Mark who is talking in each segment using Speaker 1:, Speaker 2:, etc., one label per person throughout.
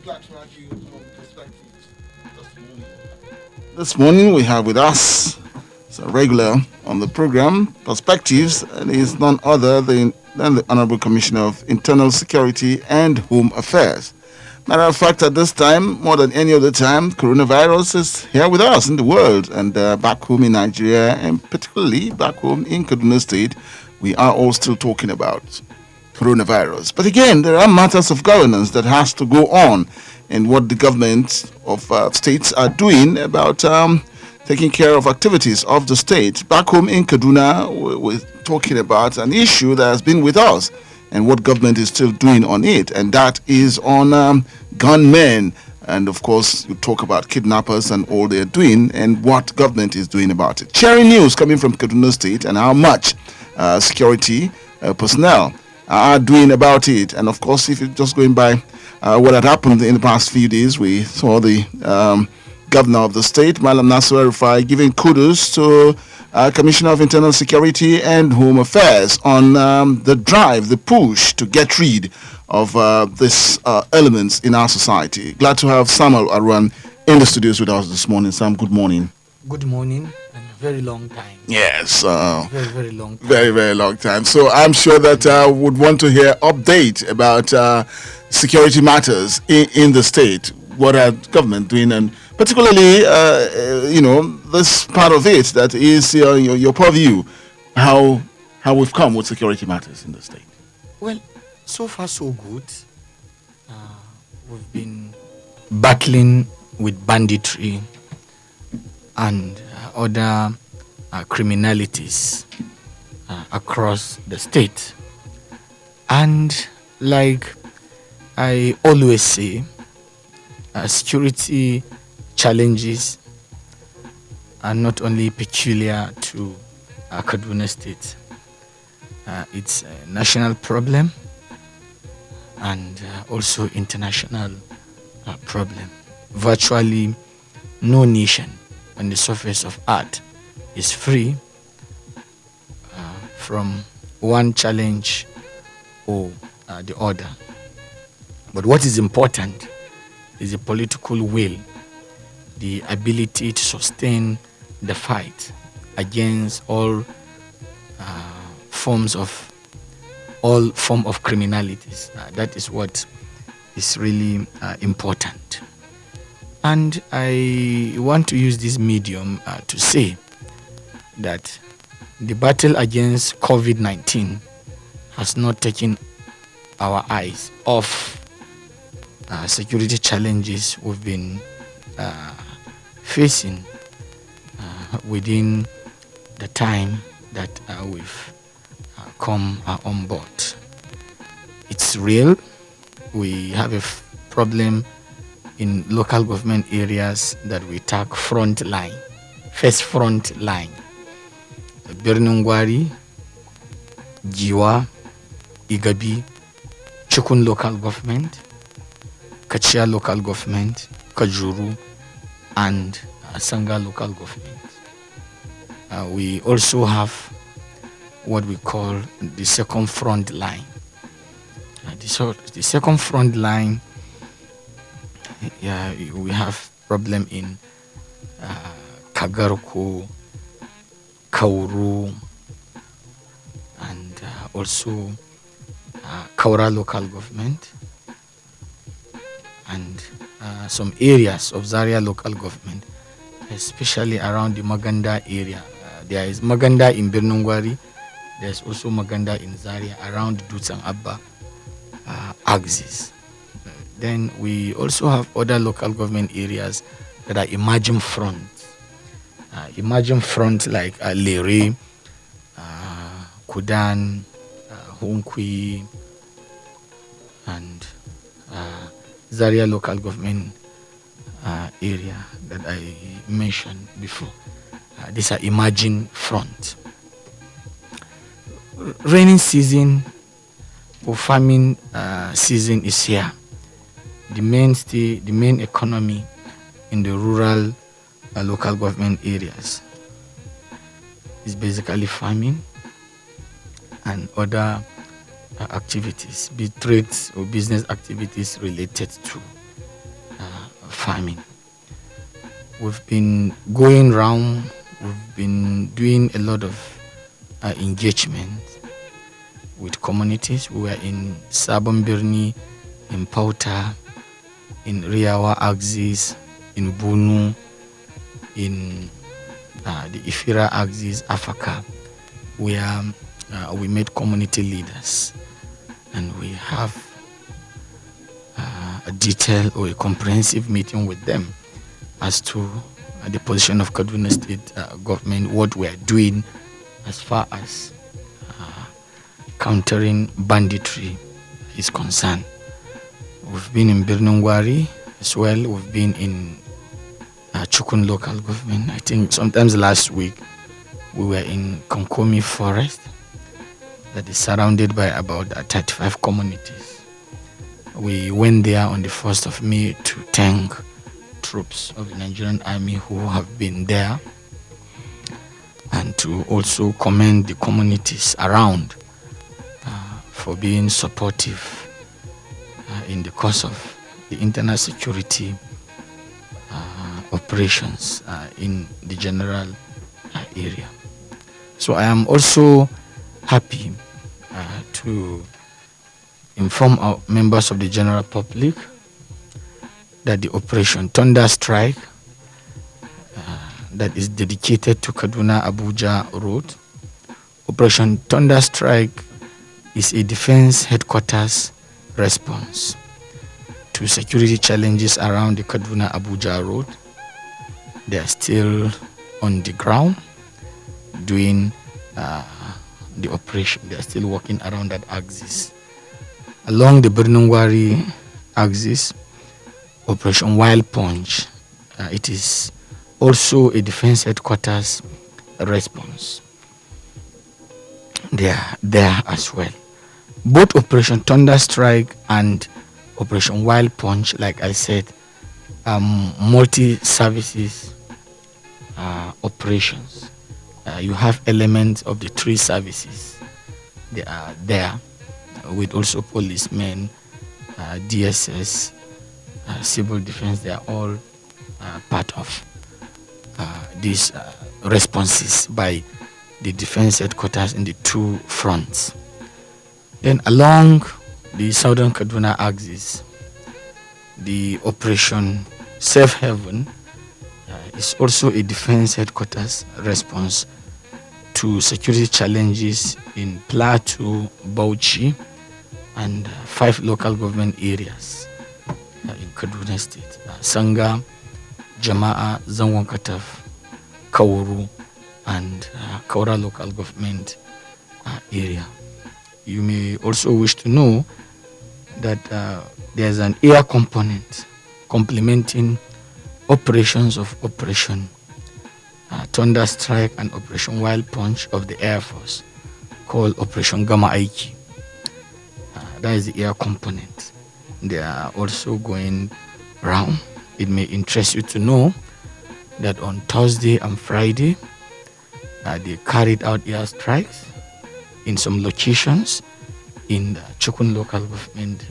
Speaker 1: glad to have you on Perspectives this morning. We have with us a regular on the program, Perspectives, and is none other than the Honorable Commissioner of Internal Security and Home Affairs. Matter of fact, at this time, more than any other time, coronavirus is here with us in the world, and back home in Nigeria, and particularly back home in Kaduna State, we are all still talking about coronavirus. But again, there are matters of governance that has to go on, and what the government of states are doing about taking care of activities of the state. Back home in Kaduna, we're talking about an issue that has been with us and what government is still doing on it, and that is on gunmen. And of course, you talk about kidnappers and all they're doing and what government is doing about it. Sharing news coming from Kaduna State and how much security personnel are doing about it. And of course, if you're just going by what had happened in the past few days, we saw the governor of the state, Malam Nasir El-Rufai, giving kudos to Commissioner of Internal Security and Home Affairs on the drive, the push to get rid of these elements in our society. Glad to have Samuel Aruan in the studios with us this morning. Sam, good morning.
Speaker 2: Good morning. Very long time.
Speaker 1: Yes.
Speaker 2: Very long time.
Speaker 1: Very long time. So I'm sure that would want to hear update about security matters in the state. What are government doing, and particularly, this part of it that is your purview, how we've come with security matters in the state.
Speaker 2: Well, so far so good. We've been battling with banditry and other criminalities across the state. And like I always say, security challenges are not only peculiar to Kaduna State. It's a national problem and also international problem. Virtually no nation on the surface of earth is free from one challenge or the other. But what is important is the political will, the ability to sustain the fight against all form of criminalities. That is what is really important. And I want to use this medium to say that the battle against COVID-19 has not taken our eyes off security challenges we've been facing within the time that we've come on board. It's real. We have a problem in local government areas that we tag front line, first front line. Birnungwari, Giwa, Igabi, Chukun local government, Kachia local government, Kajuru, and Sanga local government. We also have what we call the second front line. The second front line, we have problem in Kagarko, Kauru, and also Kaura local government, and some areas of Zaria local government, especially around the Maganda area. There is Maganda in Birnungwari. There's also Maganda in Zaria around Dutz and Abba axis. Then we also have other local government areas that are emerging fronts. Emerging front like Lere, Kudan, Honkwi, and Zaria local government area that I mentioned before. These are emerging front. Raining season or farming season is here. The main economy in the rural local government areas is basically farming and other activities, be trades or business activities related to farming. We've been going around, we've been doing a lot of engagement with communities. We were in Sabon Birni, in Pauta, in Riawa Axis, in Bunu, in the Ifira Axis, Africa, where we met community leaders and we have a detailed or a comprehensive meeting with them as to the position of Kaduna State government, what we are doing as far as countering banditry is concerned. We've been in Birnungwari as well. We've been in Chukun local government. I think sometimes last week we were in Konkomi forest that is surrounded by about 35 communities. We went there on the 1st of May to thank troops of the Nigerian army who have been there and to also commend the communities around for being supportive in the course of the internal security operations in the general area. So I am also happy to inform our members of the general public that the Operation Thunder Strike that is dedicated to Kaduna Abuja Road. Operation Thunder Strike is a defense headquarters response to security challenges around the Kaduna Abuja Road. They are still on the ground doing the operation. They are still working around that axis. Along the Birnungwari axis, Operation Wild Punch, it is also a defense headquarters response. They are there as well. Both Operation Thunder Strike and Operation Wild Punch, like I said, multi-services operations. You have elements of the three services. They are there with also policemen, DSS, civil defense. They are all part of these responses by the defense headquarters in the two fronts. Then along the southern Kaduna axis, the Operation Safe Haven is also a defense headquarters response to security challenges in Plateau, Bauchi, and 5 local government areas in Kaduna State: Sanga, Jama'a, Zangon Kataf, Kauru, and Kaura local government area. You may also wish to know that there's an air component complementing operations of Operation Thunder Strike and Operation Wild Punch of the Air Force called Operation Gamma Aiki. That is the air component. They are also going round. It may interest you to know that on Thursday and Friday, they carried out air strikes in some locations in the Chukun local government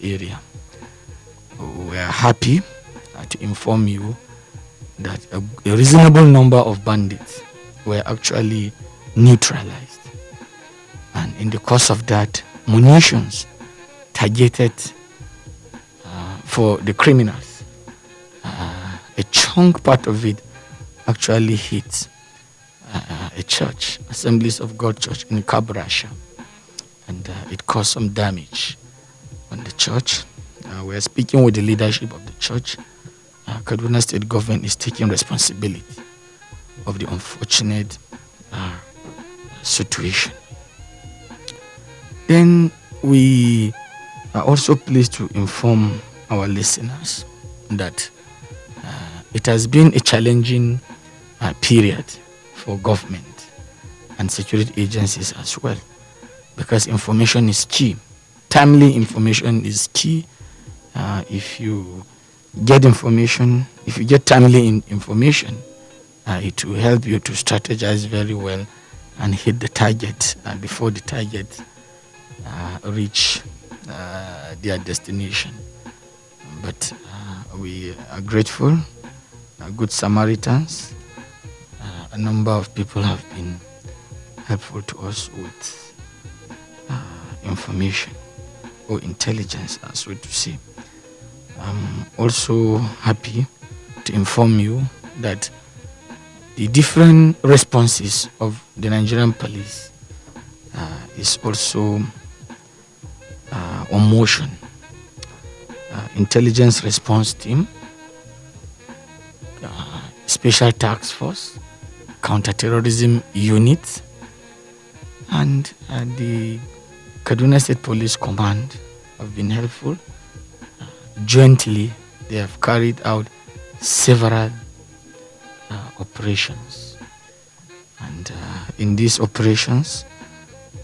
Speaker 2: area. We are happy to inform you that a reasonable number of bandits were actually neutralized. And in the course of that, munitions targeted for the criminals, a chunk part of it actually hit a church, Assemblies of God Church in Kabrasha, and it caused some damage on the church. We are speaking with the leadership of the church. Kaduna State government is taking responsibility of the unfortunate situation. Then we are also pleased to inform our listeners that it has been a challenging period for government and security agencies as well, because information is key. Timely information is key. If you get information, if you get timely information, it will help you to strategize very well and hit the target before the target reach their destination. But we are grateful, good Samaritans. A number of people have been helpful to us with information or intelligence, as we to say. I'm also happy to inform you that the different responses of the Nigerian police is also on motion. Intelligence response team, special task force, counterterrorism unit, and the Kaduna State Police Command have been helpful. Jointly, they have carried out several operations, and in these operations,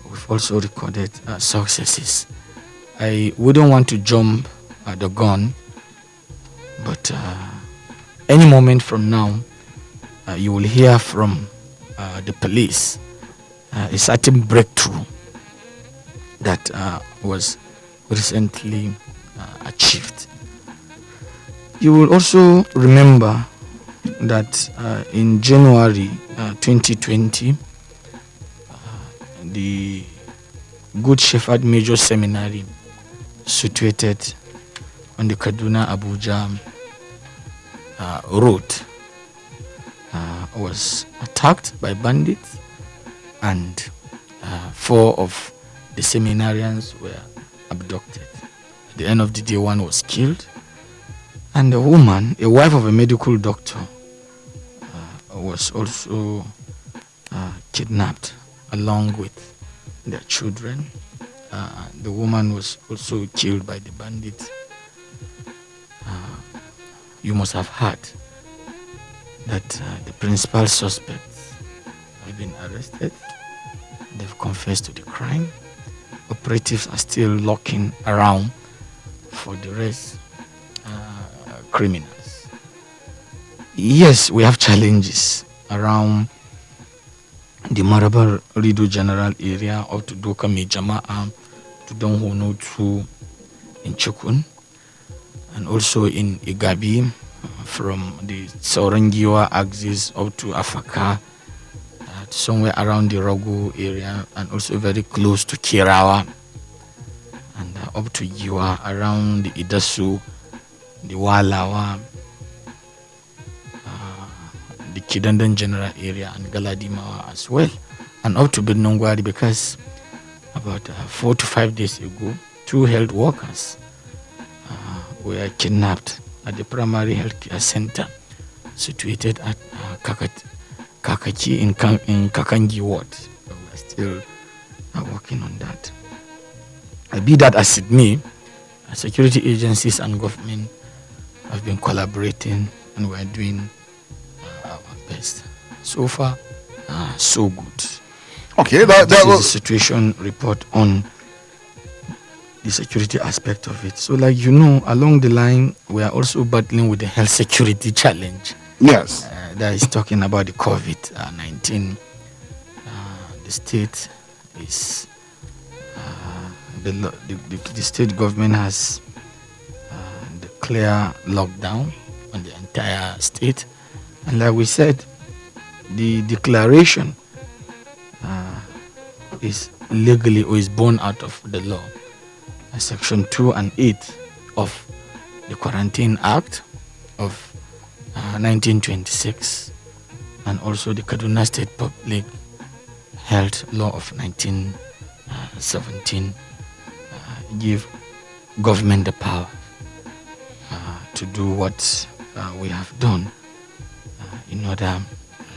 Speaker 2: we've also recorded successes. I wouldn't want to jump the gun, but any moment from now, you will hear from the police a certain breakthrough that was recently achieved. You will also remember that in January 2020, the Good Shepherd Major Seminary, situated on the Kaduna-Abuja road, was attacked by bandits, and 4 of the seminarians were abducted. At the end of the day, 1 was killed, and a woman, a wife of a medical doctor, was also kidnapped along with their children. The woman was also killed by the bandits. You must have heard that the principal suspects have been arrested. They've confessed to the crime. Operatives are still looking around for the rest criminals. Yes, we have challenges around the Maraba Rido General area up to Doka Mejama'a to Donhono to in Chukun, and also in Igabi from the Saurangiwa axis up to Afaka, somewhere around the Rogo area, and also very close to Kirawa, and up to Giwa around the Idasu, the Walawa, the Kidandan general area, and Galadimawa as well, and up to Benongwari, because about 4 to 5 days ago, 2 health workers were kidnapped at the primary health care center situated at Kakaki in Kakangi ward. We are still working on that. Be that as it may, security agencies and government have been collaborating, and we are doing our best. So far, so good.
Speaker 1: Okay,
Speaker 2: that was the situation report on the security aspect of it. So, like you know, along the line, we are also battling with the health security challenge.
Speaker 1: Yes.
Speaker 2: That is talking about the COVID-19. The state is the state government has declared lockdown on the entire state, and like we said, the declaration is legally, or is born out of the law. Section 2 and 8 of the Quarantine Act of 1926, and also the Kaduna State Public Health Law of 1917 give government the power to do what we have done in order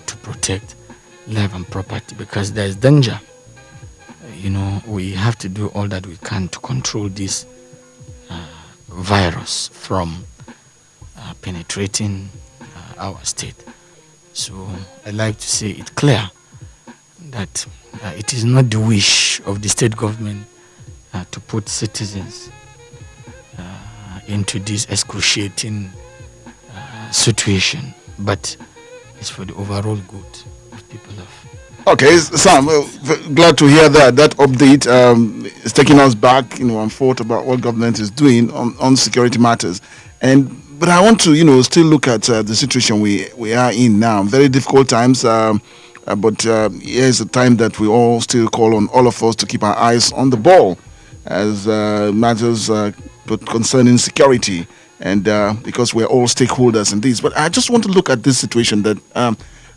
Speaker 2: to protect life and property, because there is danger. We have to do all that we can to control this virus from penetrating our state. So I like to say it clear that it is not the wish of the state government to put citizens into this excruciating situation, but it's for the overall good of people of.
Speaker 1: Okay, Sam, glad to hear that update is taking us back, and thought about what government is doing on security matters. And but I want to, still look at the situation we are in now. Very difficult times. But here's a time that we all still call on all of us to keep our eyes on the ball as matters concerning security, and because we're all stakeholders in this. But I just want to look at this situation that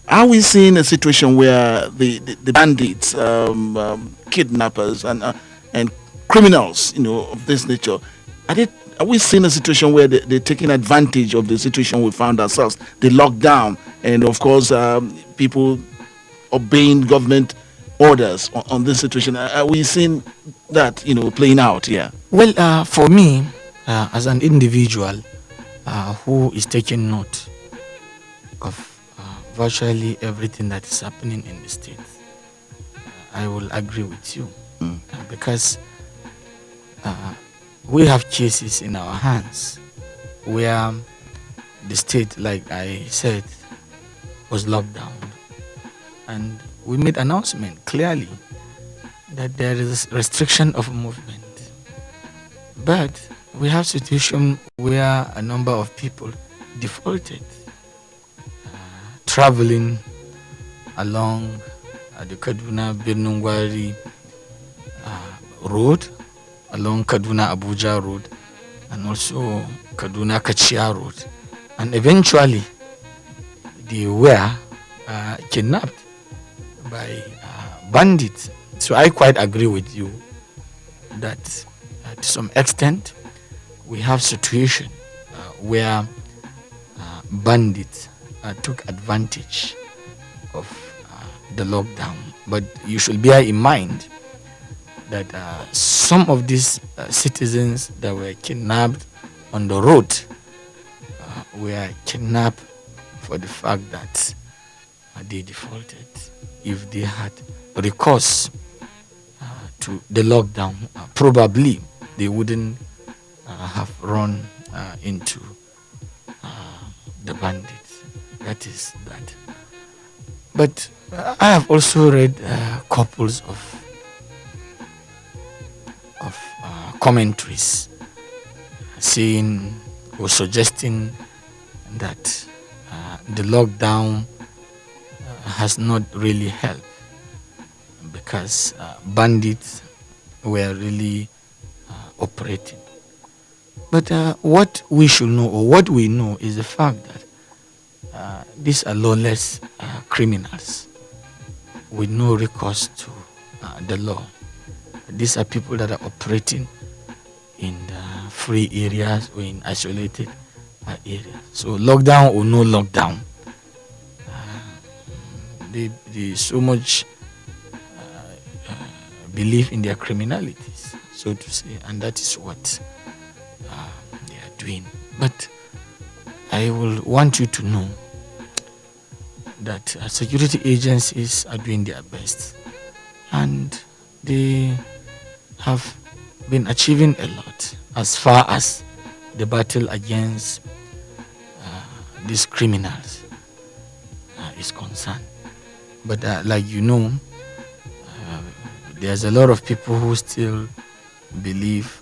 Speaker 1: are we seeing a situation where the bandits, kidnappers, and criminals, of this nature, are we seeing a situation where they're taking advantage of the situation we found ourselves, the lockdown, and of course people obeying government orders on this situation? Are we seeing that playing out here?
Speaker 2: Well, for me, as an individual who is taking note of virtually everything that is happening in the state, I will agree with you because we have cases in our hands where the state, like I said, was locked down, and we made announcement clearly that there is restriction of movement. But we have situation where a number of people defaulted, traveling along the Kaduna Birnungwari road, along Kaduna Abuja road, and also Kaduna Kachia road, and eventually they were kidnapped by bandits. So I quite agree with you that to some extent we have situation where bandits took advantage of the lockdown. But you should bear in mind that some of these citizens that were kidnapped on the road were kidnapped for the fact that they defaulted. If they had recourse to the lockdown, probably they wouldn't have run into the bandits. That is that. But I have also read couples of commentaries saying or suggesting that the lockdown has not really helped because bandits were really operating. But what we should know, or what we know, is the fact that these are lawless criminals with no recourse to the law. These are people that are operating in the free areas or in isolated areas. So lockdown or no lockdown, they so much believe in their criminalities, so to say, and that is what they are doing. But I will want you to know that security agencies are doing their best, and they have been achieving a lot as far as the battle against these criminals is concerned. But like you know, there's a lot of people who still believe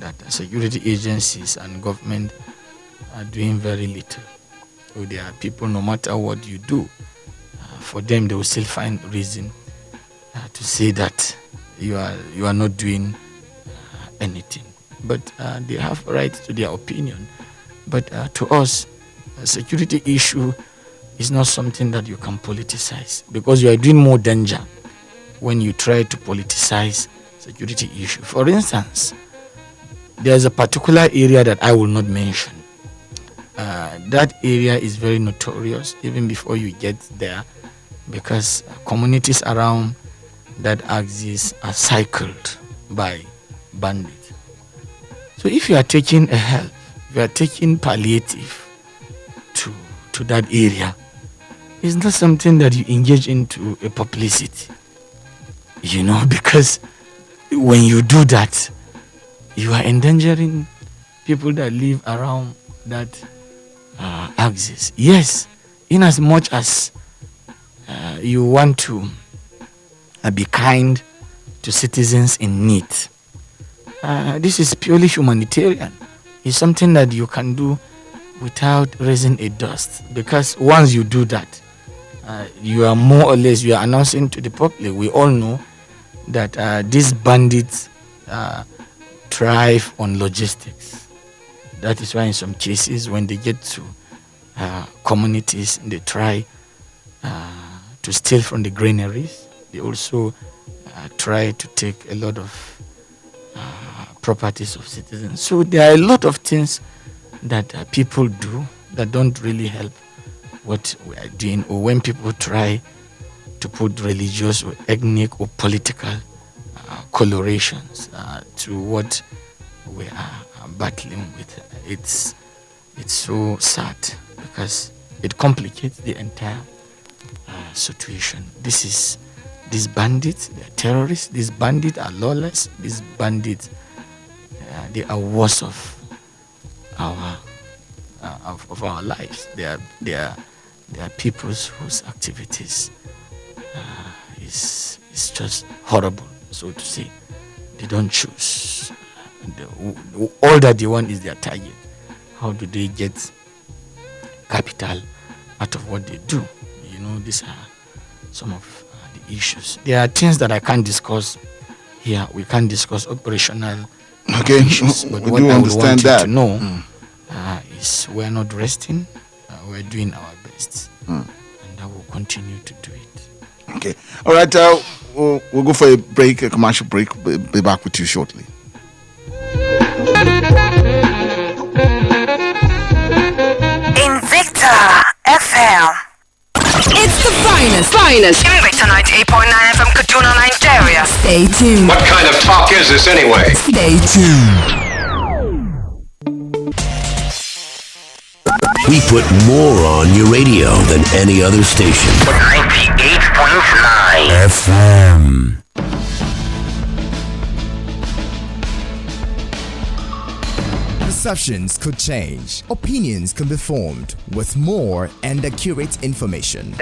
Speaker 2: that security agencies and government are doing very little. So there are people, no matter what you do, for them they will still find reason to say that you are not doing anything. But they have right to their opinion. But to us, a security issue is not something that you can politicize, because you are doing more danger when you try to politicize security issue. For instance, there's a particular area that I will not mention. That area is very notorious even before you get there, because communities around that axis are cycled by bandits. So if you are taking a help, if you are taking palliative to that area, it's not something that you engage into a publicity, because when you do that, you are endangering people that live around that axis. Yes, in as much as you want to be kind to citizens in need, this is purely humanitarian. It's something that you can do without raising a dust, because once you do that, you are more or less you are announcing to the public. We all know that these bandits thrive on logistics. That is why in some cases when they get to communities, they try to steal from the granaries. They also try to take a lot of properties of citizens. So there are a lot of things that people do that don't really help what we are doing, or when people try to put religious or ethnic or political colorations to what we are battling with. It's so sad because it complicates the entire situation. These bandits, they are terrorists. These bandits are lawless. These bandits, they are worse of our lives. They are peoples whose activities is just horrible, so to say. They don't choose. All that they want is their target. How do they get capital out of what they do? These are some of the issues. There are things that I can't discuss here. We can't discuss operational issues. But
Speaker 1: we
Speaker 2: what
Speaker 1: do
Speaker 2: I would
Speaker 1: understand
Speaker 2: want you
Speaker 1: that.
Speaker 2: to know is we're not resting. We're doing our best. And I will continue to do it.
Speaker 1: Okay. All right. We'll go for a break, a commercial break. We'll be back with you shortly.
Speaker 3: Invicta FM.
Speaker 4: It's the finest.
Speaker 3: Invicta 98.9 FM Kaduna, Nigeria.
Speaker 4: Stay tuned.
Speaker 5: What kind of talk is this anyway?
Speaker 4: Stay tuned.
Speaker 6: We put more on your radio than any other station.
Speaker 3: 98.9
Speaker 6: FM.
Speaker 7: Perceptions could change. Opinions can be formed with more and accurate information.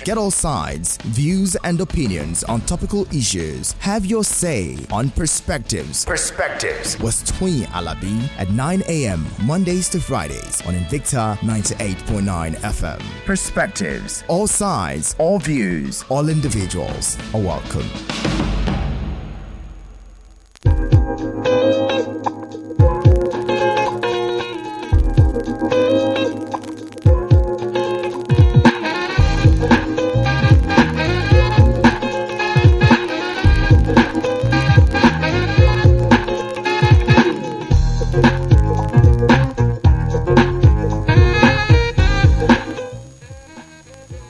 Speaker 7: Get all sides, views, and opinions on topical issues. Have your say on Perspectives. With Twin Alabi at 9 a.m. Mondays to Fridays on Invicta 98.9 FM. Perspectives. All sides, all views, all individuals are welcome.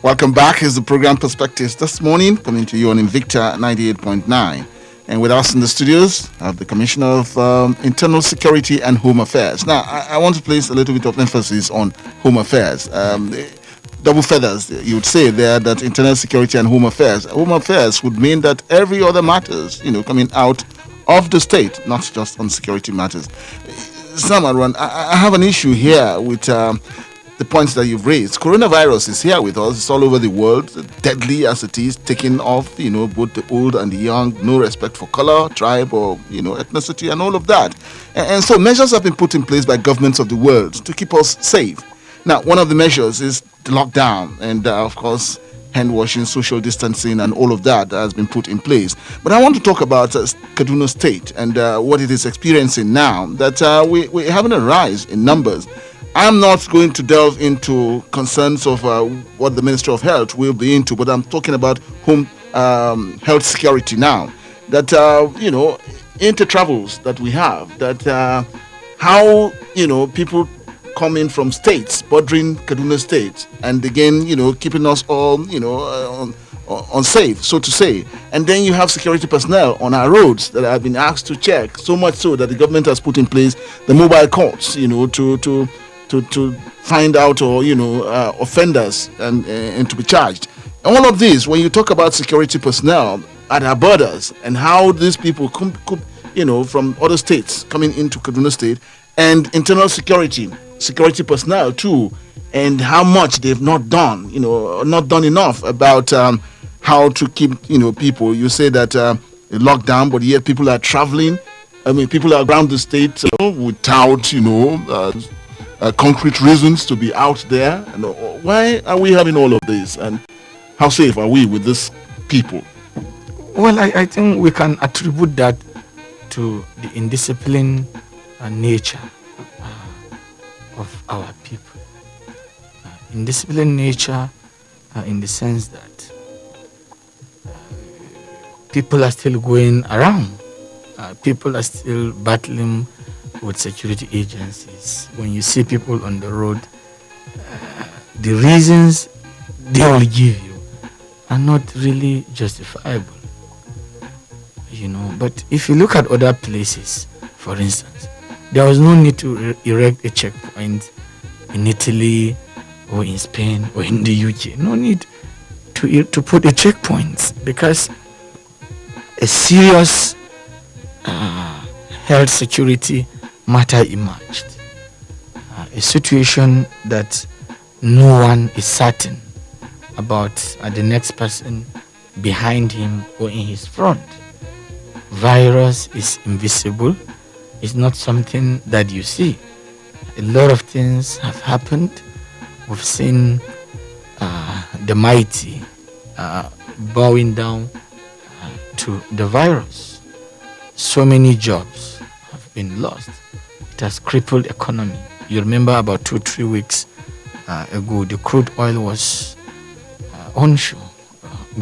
Speaker 1: Welcome back. Here's the program Perspectives this morning, coming to you on Invicta 98.9. And with us in the studios, I have the Commissioner of Internal Security and Home Affairs. Now, I want to place a little bit of emphasis on Home Affairs. Double feathers, you would say there, that Internal Security and Home Affairs. Home Affairs would mean that every other matters, coming out of the state, not just on security matters. Someone, I have an issue here with the points that you've raised. Coronavirus is here with us. It's all over the world, deadly as it is, taking off, both the old and the young, no respect for color, tribe, or, ethnicity, and all of that. And so measures have been put in place by governments of the world to keep us safe. Now, one of the measures is the lockdown, and of course, hand washing, social distancing, and all of that has been put in place. But I want to talk about Kaduna State and what it is experiencing now, that we're having a rise in numbers. I'm not going to delve into concerns of what the Ministry of Health will be into, but I'm talking about home health security now. That, inter-travels that we have, that how, people come in from states bordering Kaduna State, and again, keeping us all, unsafe, so to say. And then you have security personnel on our roads that have been asked to check, so much so that the government has put in place the mobile courts, to find out or offenders and to be charged. All of this, when you talk about security personnel at our borders and how these people come from other states coming into Kaduna State, and internal security personnel too, and how much they've not done, not done enough about how to keep people. You say that lockdown, but yet people are traveling. People are around the state without concrete reasons to be out there? And why are we having all of this? And how safe are we with these people?
Speaker 2: Well, I think we can attribute that to the indisciplined nature of our people. Indisciplined nature in the sense that people are still going around. People are still battling with security agencies. When you see people on the road, the reasons they will give you are not really justifiable. But if you look at other places, for instance, there was no need to erect a checkpoint in Italy or in Spain or in the UK. No need to put a checkpoint because a serious health security matter emerged. A situation that no one is certain about the next person behind him or in his front. Virus is invisible. It's not something that you see. A lot of things have happened. We've seen the mighty bowing down to the virus. So many jobs have been lost. It has crippled economy. You remember about 2-3 weeks ago, the crude oil was onshore,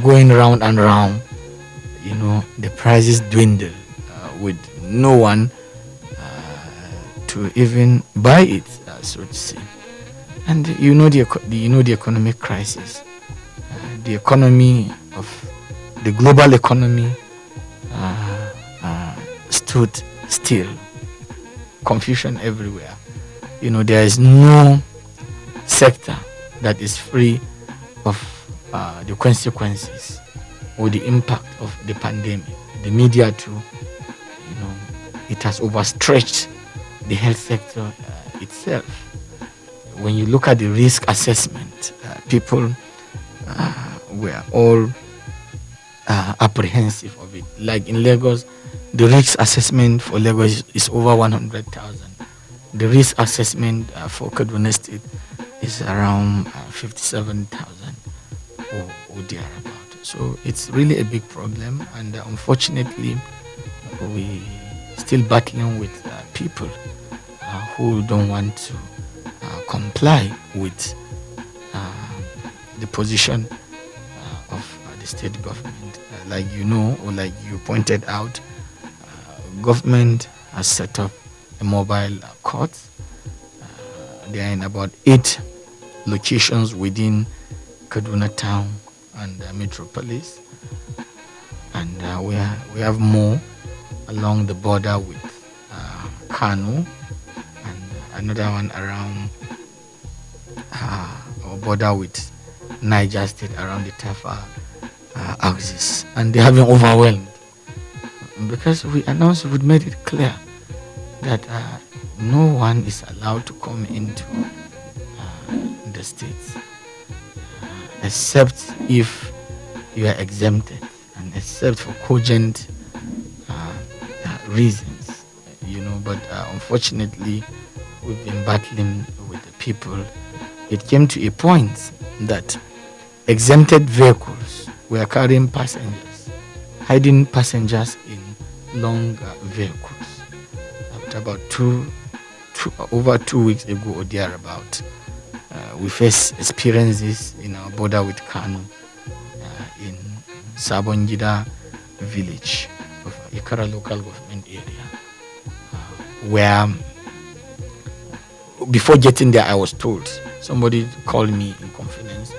Speaker 2: going round and round. The prices dwindle with no one to even buy it, so to say. And the economic crisis, the economy of the global economy stood still. Confusion everywhere. There is no sector that is free of the consequences or the impact of the pandemic. The media too, it has overstretched the health sector itself. When you look at the risk assessment, people were all apprehensive of it. Like in Lagos, the risk assessment for Lagos is over 100,000. The risk assessment for Kaduna State is around 57,000 or thereabout. So it's really a big problem, and unfortunately, we still battling with people who don't want to comply with the position of the state government. Like or like you pointed out, government has set up a mobile court. They are in about 8 locations within Kaduna town and Metropolis, and we have more along the border with Kano, and another one around our border with Niger State around the Tafa axis, and they have been overwhelmed because we announced, we made it clear that no one is allowed to come into the states except if you are exempted and except for cogent reasons, but unfortunately we've been battling with the people. It came to a point that exempted vehicles were carrying passengers, hiding passengers in long vehicles. After about over 2 weeks ago or thereabout, we first experienced this in our border with Kano, in Sabongida village of Ikara local government area, where before getting there I was told, somebody called me in confidence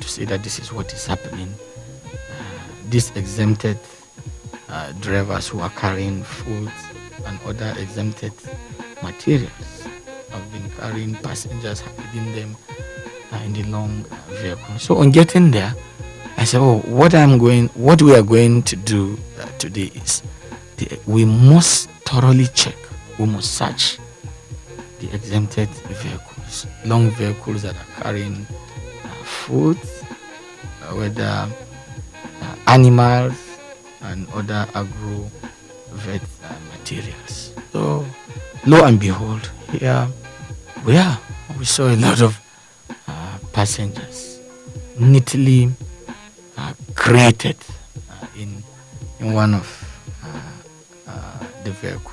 Speaker 2: to say that this is what is happening. These exempted drivers who are carrying food and other exempted materials have been carrying passengers, hiding them in the long vehicle. So on getting there, I said, what we are going to do today is we must thoroughly check, we must search the exempted vehicles, long vehicles that are carrying food, whether animals and other agro-vet materials. So lo and behold, here we saw a lot of passengers neatly created in one of the vehicle,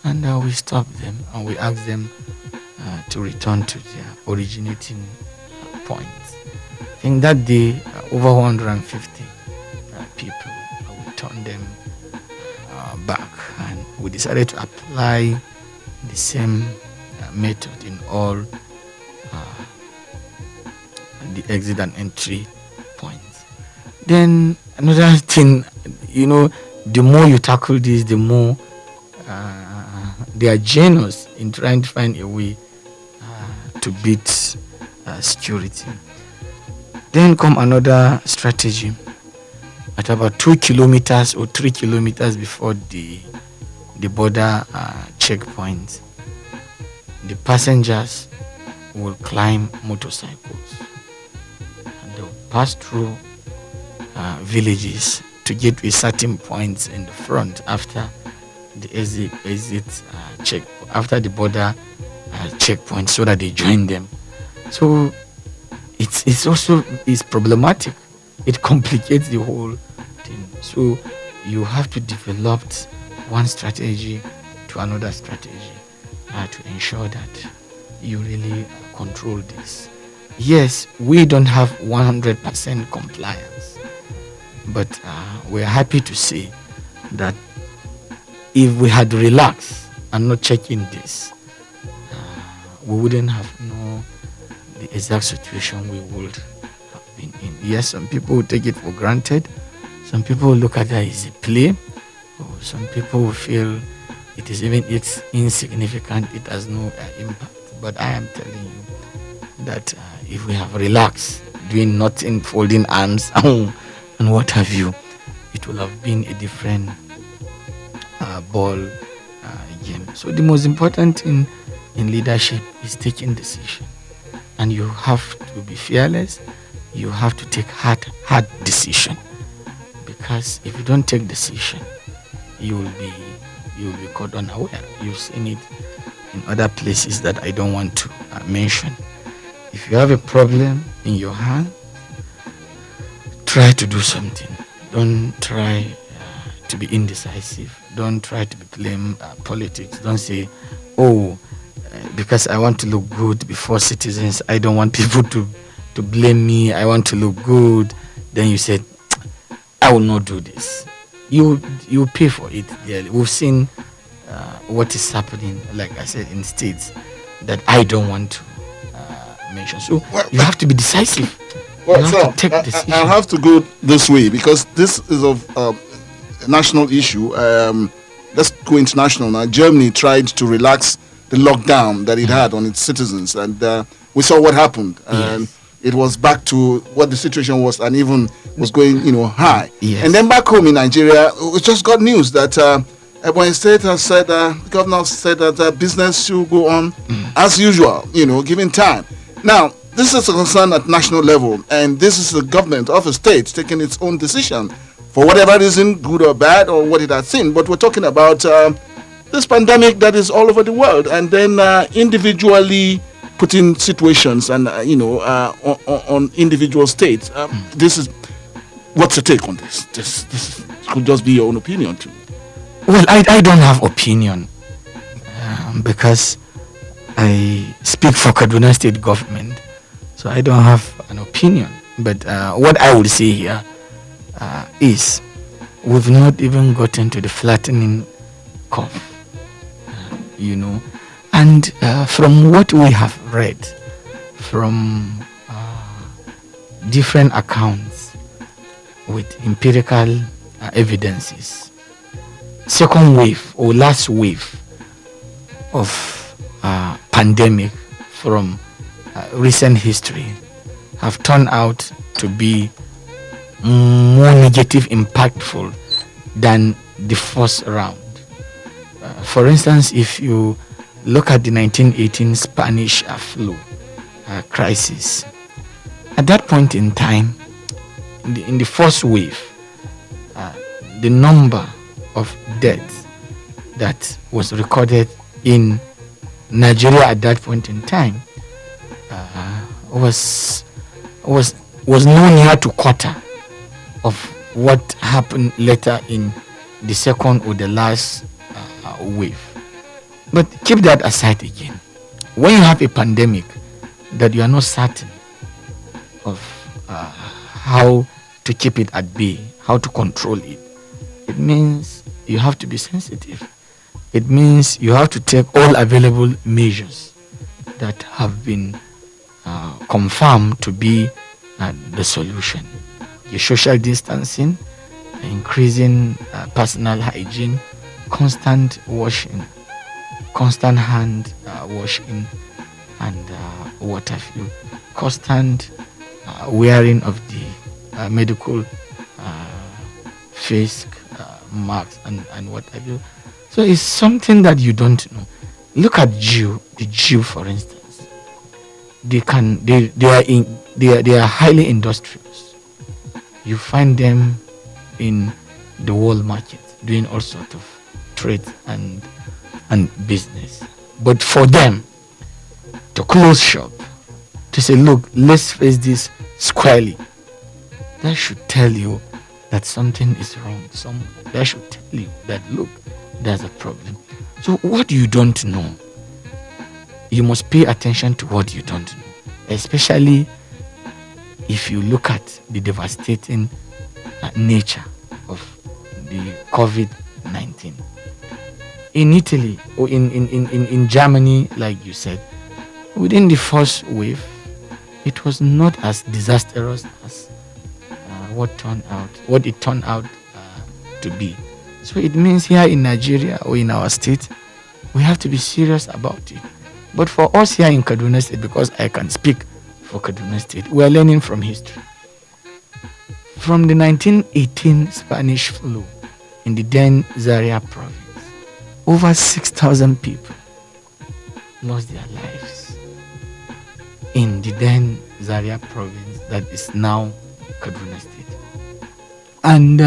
Speaker 2: and we stopped them and we asked them to return to their originating points. I think that day over 150 people, we turned them back, and we decided to apply the same method in all the exit and entry points. Then another thing, the more you tackle this, the more they are generous in trying to find a way to beat security. Then come another strategy. At about 2 kilometers or 3 kilometers before the border checkpoint, the passengers will climb motorcycles and they'll pass through villages to get to a certain point in the front after the exit check, after the border checkpoint, so that they join them. So it's also problematic. It complicates the whole thing. So you have to develop one strategy to another strategy to ensure that you really control this. Yes, we don't have 100% compliance, but we're happy to say that if we had relaxed and not checking this, we wouldn't have known the exact situation we would have been in. Yes, some people will take it for granted. Some people will look at that as a play. Or some people will feel it is even insignificant. It has no impact. But I am telling you that if we have relaxed, doing nothing, folding arms and what have you, it will have been a different ball game. So the most important thing in leadership is taking decision, and you have to be fearless. You have to take hard decision, because if you don't take decision, you will be caught unaware. You've seen it in other places that I don't want to mention. If you have a problem in your hand, try to do something. Don't try to be indecisive. Don't try to be playing politics. Don't say, because I want to look good before citizens, I don't want people to blame me. I want to look good. Then you said, I will not do this. You pay for it dearly. We've seen what is happening, like I said, in states that I don't want to mention. So you have to be decisive.
Speaker 1: Well,
Speaker 2: you have to take decision.
Speaker 1: I have to go this way, because this is of a national issue. Let's go international now. Germany tried to relax the lockdown that it had on its citizens, and we saw what happened. And it was back to what the situation was, and even was going, high.
Speaker 2: Yes.
Speaker 1: And then back home in Nigeria, we just got news that Ebonyi State has said, the governor said that business should go on as usual, given time. Now, this is a concern at national level, and this is the government of a state taking its own decision for whatever reason, good or bad, or what it has seen. But we're talking about this pandemic that is all over the world, and then individually putting situations and on individual states. This is what's your take on this? This could just be your own opinion too.
Speaker 2: Well, I don't have opinion because I speak for Kaduna State government, so I don't have an opinion. But what I would say here is we've not even gotten to the flattening curve, and from what we have read from different accounts with empirical evidences, second wave or last wave of pandemic from recent history have turned out to be more negative, impactful than the first round. For instance, if you look at the 1918 Spanish flu crisis, at that point in time, in the first wave, the number of deaths that was recorded in Nigeria at that point in time was no near to quarter of what happened later in the second or the last wave. But keep that aside again. When you have a pandemic that you are not certain of how to keep it at bay, how to control it, it means you have to be sensitive. It means you have to take all available measures that have been confirmed to be the solution. Your social distancing, increasing personal hygiene, constant washing, constant hand washing, and what have you, constant wearing of the medical face masks and what have you. So it's something that you don't know. Look at the Jew, for instance. They are highly industrious. You find them in the world market doing all sorts of trade and business. But for them to close shop, to say, look, let's face this squarely, that should tell you that something is wrong somewhere. That should tell you that, look, there's a problem. So what you don't know, you must pay attention to what you don't know, especially if you look at the devastating nature of the COVID-19. In Italy or in Germany, like you said, within the first wave, it was not as disastrous as what it turned out to be. So it means here in Nigeria or in our state, we have to be serious about it. But for us here in Kaduna State, because I can speak for Kaduna State, we are learning from history. From the 1918 Spanish flu in the then Zaria province, over 6,000 people lost their lives in the then Zaria province that is now Kaduna State. And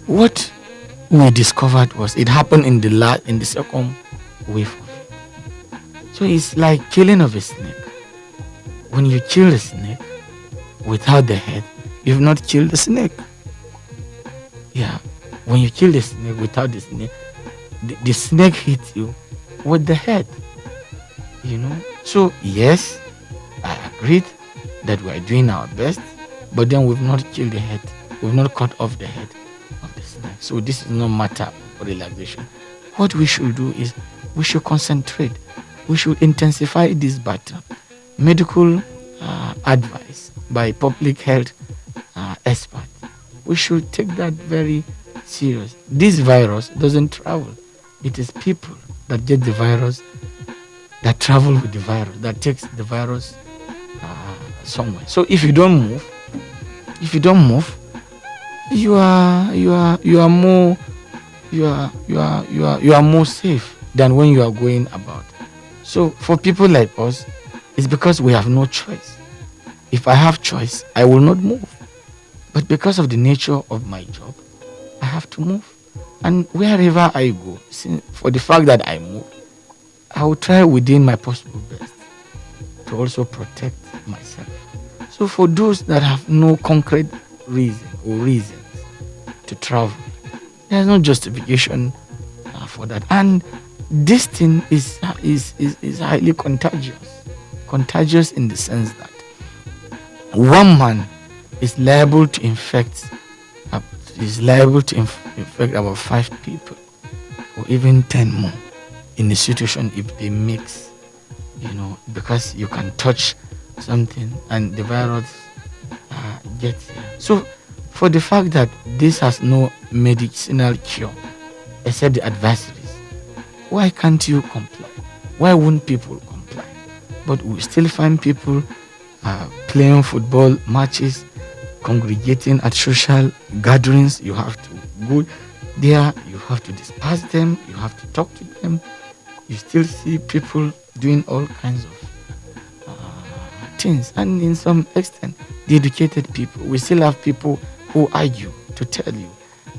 Speaker 2: what we discovered was it happened in the second wave of it. So it's like killing of a snake. When you kill a snake without the head, you've not killed the snake. Yeah, when you kill the snake without the snake, the snake hits you with the head. You know. So yes, I agreed that we are doing our best, but then we've not killed the head. We've not cut off the head of the snake. So this is no matter for relaxation. What we should do is we should concentrate. We should intensify this battle. Medical advice by public health experts. We should take that very serious. This virus doesn't travel. It is people that get the virus, that travel with the virus, that takes the virus somewhere. So if you don't move, you are more safe than when you are going about. So for people like us, it's because we have no choice. If I have choice, I will not move. But because of the nature of my job, I have to move. And wherever I go, for the fact that I move, I will try within my possible best to also protect myself. So for those that have no concrete reason or reasons to travel, there's no justification for that. And this thing is highly contagious. Contagious in the sense that one man is liable to infect about 5 people or even 10 more in a situation if they mix, because you can touch something and the virus gets here. So for the fact that this has no medicinal cure except the advisories, why can't you comply? Why won't people comply? But we still find people playing football matches, congregating at social gatherings. You have to go there, you have to disperse them, you have to talk to them. You still see people doing all kinds of things, and in some extent, the educated people. We still have people who argue to tell you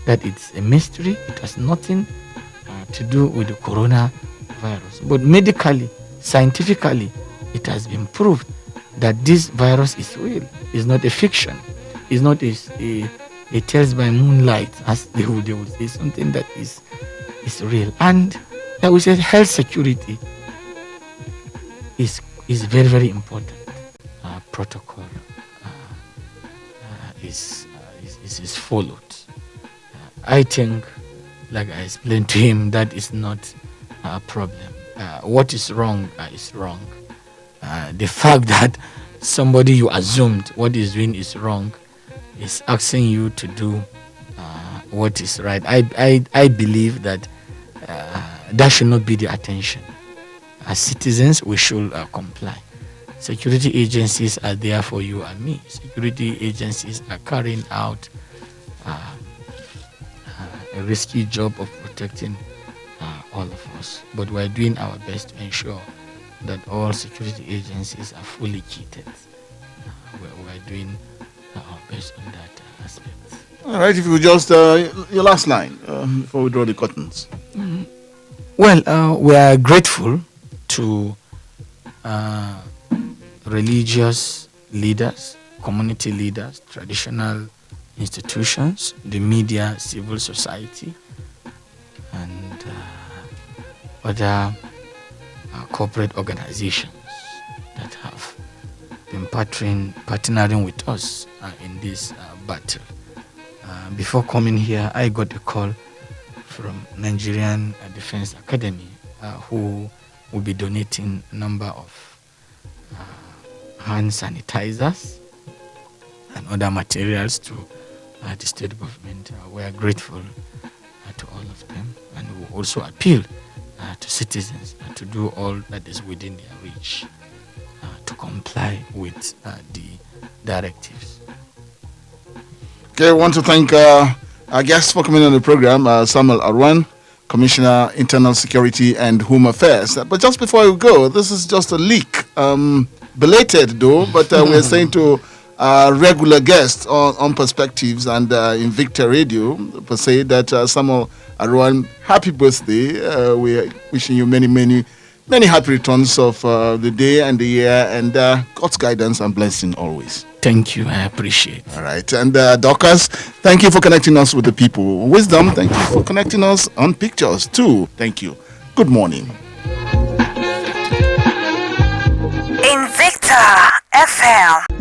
Speaker 2: that it's a mystery, it has nothing to do with the coronavirus. But medically, scientifically, it has been proved that this virus is real. It's not a fiction. It's not a tales by moonlight, as they would say, something that is real. And I would say health security is very, very important. Protocol is followed. I think, like I explained to him, that is not a problem. What is wrong is wrong. The fact that somebody you assumed what is doing is wrong is asking you to do what is right. I believe that that should not be the attention. As citizens, we should comply. Security agencies are there for you and me. Security agencies are carrying out a risky job of protecting all of us. But we're doing our best to ensure that all security agencies are fully kitted. We're doing our best on that aspect.
Speaker 1: All right, if you just, your last line before we draw the curtains.
Speaker 2: Well, we are grateful to religious leaders, community leaders, traditional institutions, the media, civil society, and other corporate organizations that have been partnering with us in this battle. Before coming here, I got a call from Nigerian Defense Academy, who will be donating a number of hand sanitizers and other materials to the state government. We are grateful to all of them, and we will also appeal to citizens to do all that is within their reach to comply with the directives.
Speaker 1: Okay, I want to thank our guests for coming on the program, Samuel Arwan, Commissioner, Internal Security and Home Affairs. But just before we go, this is just a leak. Belated though, but we're saying to regular guests on Perspectives and in Victor Radio, per se, that Samuel Arwan, happy birthday. We're wishing you many happy returns of the day and the year, and God's guidance and blessing always.
Speaker 2: Thank you, I appreciate it.
Speaker 1: All right, and Dorcas, thank you for connecting us with the people. Wisdom, thank you for connecting us on pictures too. Thank you. Good morning.
Speaker 3: Invicta FM.